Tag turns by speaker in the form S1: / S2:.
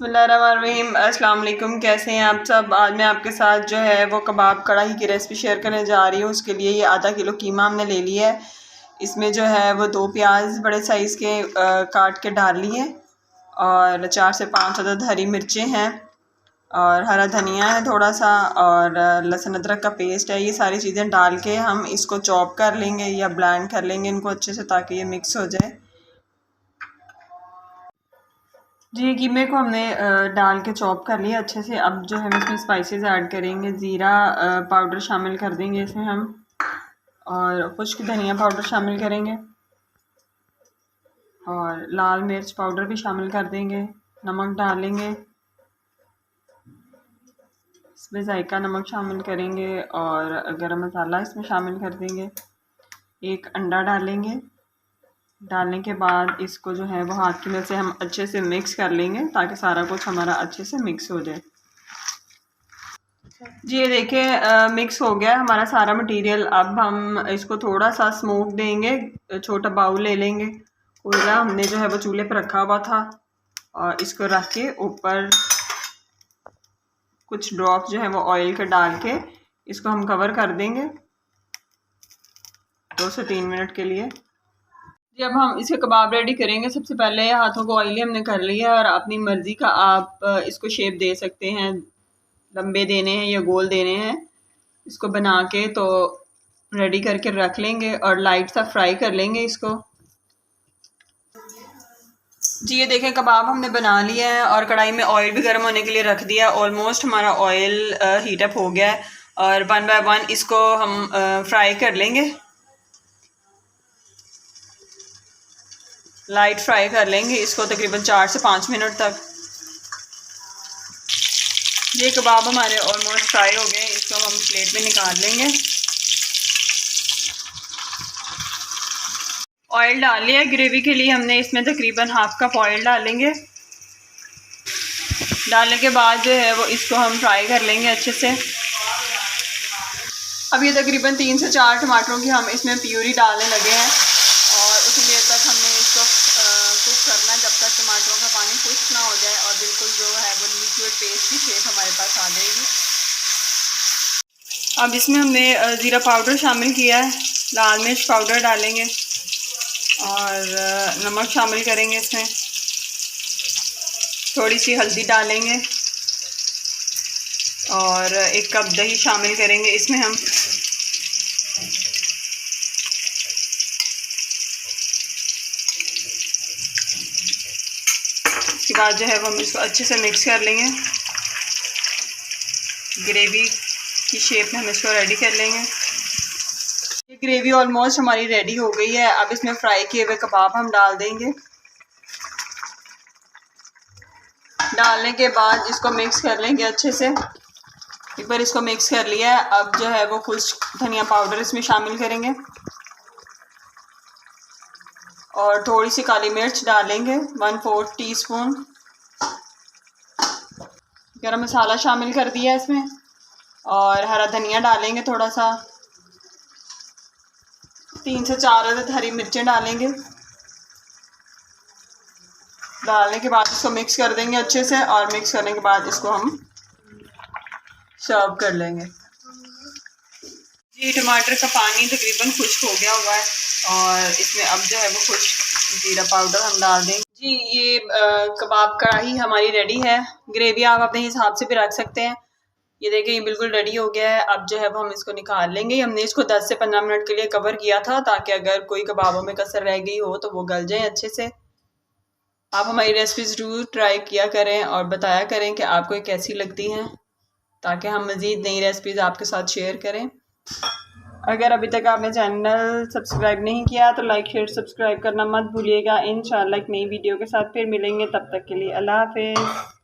S1: बिस्मिल्लाहिर्रहमानिर्रहीम। अस्सलाम वालेकुम। कैसे हैं आप सब। आज मैं आपके साथ जो है वो कबाब कढ़ाई की रेसिपी शेयर करने जा रही हूँ। उसके लिए ये आधा किलो कीमा हमने ले लिया है। इसमें जो है वो 2 प्याज बड़े साइज़ के काट के डाल लिए और 4 से 5 अदद हरी मिर्चें हैं और हरा धनिया है थोड़ा सा और लहसुन अदरक का पेस्ट है। ये सारी चीज़ें डाल के हम इसको चॉप कर लेंगे या ब्लेंड कर लेंगे इनको अच्छे से, ताकि ये मिक्स हो जाए। जी, कीमे को हमने डाल के चॉप कर लिया अच्छे से। अब जो है हम इसमें स्पाइसेस ऐड करेंगे। ज़ीरा पाउडर शामिल कर देंगे इसमें हम, और खुश्क धनिया पाउडर शामिल करेंगे और लाल मिर्च पाउडर भी शामिल कर देंगे। नमक डालेंगे, इसमें जायका नमक शामिल करेंगे और गरम मसाला इसमें शामिल कर देंगे। एक अंडा डालेंगे। डालने के बाद इसको जो है वो हाथ की मदद से हम अच्छे से मिक्स कर लेंगे ताकि सारा कुछ हमारा अच्छे से मिक्स हो जाए। जी, ये देखिए मिक्स हो गया हमारा सारा मटेरियल। अब हम इसको थोड़ा सा स्मोक देंगे। छोटा बाउल ले लेंगे, कोयला हमने जो है वो चूल्हे पर रखा हुआ था और इसको रख के ऊपर कुछ ड्रॉप जो है वो ऑयल के डाल के इसको हम कवर कर देंगे 2 से 3 मिनट के लिए। जब हम इसके कबाब रेडी करेंगे, सबसे पहले हाथों को ऑयली हमने कर लिया और अपनी मर्ज़ी का आप इसको शेप दे सकते हैं। लंबे देने हैं या गोल देने हैं, इसको बना के तो रेडी करके रख लेंगे और लाइट सा फ्राई कर लेंगे इसको। जी, ये देखें कबाब हमने बना लिया है और कढ़ाई में ऑयल भी गर्म होने के लिए रख दिया। ऑलमोस्ट हमारा ऑयल हीट अप हो गया है और 1 बाय 1 इसको हम फ्राई कर लेंगे। लाइट फ्राई कर लेंगे इसको तकरीबन 4 से 5 मिनट तक। ये कबाब हमारे ऑलमोस्ट फ्राई हो गए, इसको हम प्लेट में निकाल लेंगे। ऑयल डाल लिया ग्रेवी के लिए हमने, इसमें तकरीबन हाफ कप ऑयल डालेंगे। डालने के बाद जो है वो इसको हम फ्राई कर लेंगे अच्छे से। अब ये तकरीबन 3 से 4 टमाटरों की हम इसमें प्यूरी डालने लगे हैं और उसी देर तक हमने इसको कुक करना है जब तक टमाटरों का पानी खुश्क ना हो जाए और बिल्कुल जो है वो लिक्विड पेस्ट की शेप हमारे पास आ जाएगी। अब इसमें हमने ज़ीरा पाउडर शामिल किया है, लाल मिर्च पाउडर डालेंगे और नमक शामिल करेंगे इसमें। थोड़ी सी हल्दी डालेंगे और 1 कप दही शामिल करेंगे इसमें हम। इसके बाद जो है वो हम इसको अच्छे से मिक्स कर लेंगे। ग्रेवी की शेप में हम इसको रेडी कर लेंगे। ये ग्रेवी ऑलमोस्ट हमारी रेडी हो गई है। अब इसमें फ्राई किए हुए कबाब हम डाल देंगे। डालने के बाद इसको मिक्स कर लेंगे अच्छे से। एक बार इसको मिक्स कर लिया है, अब जो है वो खुश्क धनिया पाउडर इसमें शामिल करेंगे और थोड़ी सी काली मिर्च डालेंगे 1/4 टीस्पून। गरम मसाला शामिल कर दिया इसमें और हरा धनिया डालेंगे थोड़ा सा। 3 से 4 अदद हरी मिर्चें डालेंगे। डालने के बाद इसको मिक्स कर देंगे अच्छे से और मिक्स करने के बाद इसको हम सर्व कर लेंगे। जी, टमाटर का पानी तकरीबन खुश्क हो गया हुआ है और इसमें अब जो है वो खुश्क जीरा पाउडर हम डाल देंगे। जी, ये कबाब कढ़ाई हमारी रेडी है। ग्रेवी आप अपने हिसाब से भी रख सकते हैं। ये देखिए ये बिल्कुल रेडी हो गया है। अब जो है वो हम इसको निकाल लेंगे। हमने इसको 10 से 15 मिनट के लिए कवर किया था ताकि अगर कोई कबाबों में कसर रह गई हो तो वो गल जाए अच्छे से। आप हमारी रेसिपी ज़रूर ट्राई किया करें और बताया करें कि आपको ये कैसी लगती हैं, ताकि हम मज़ीद नई रेसिपीज़ आपके साथ शेयर करें। अगर अभी तक आपने चैनल सब्सक्राइब नहीं किया तो लाइक शेयर सब्सक्राइब करना मत भूलिएगा। इंशाल्लाह एक नई वीडियो के साथ फिर मिलेंगे, तब तक के लिए अल्लाह हाफ़िज़।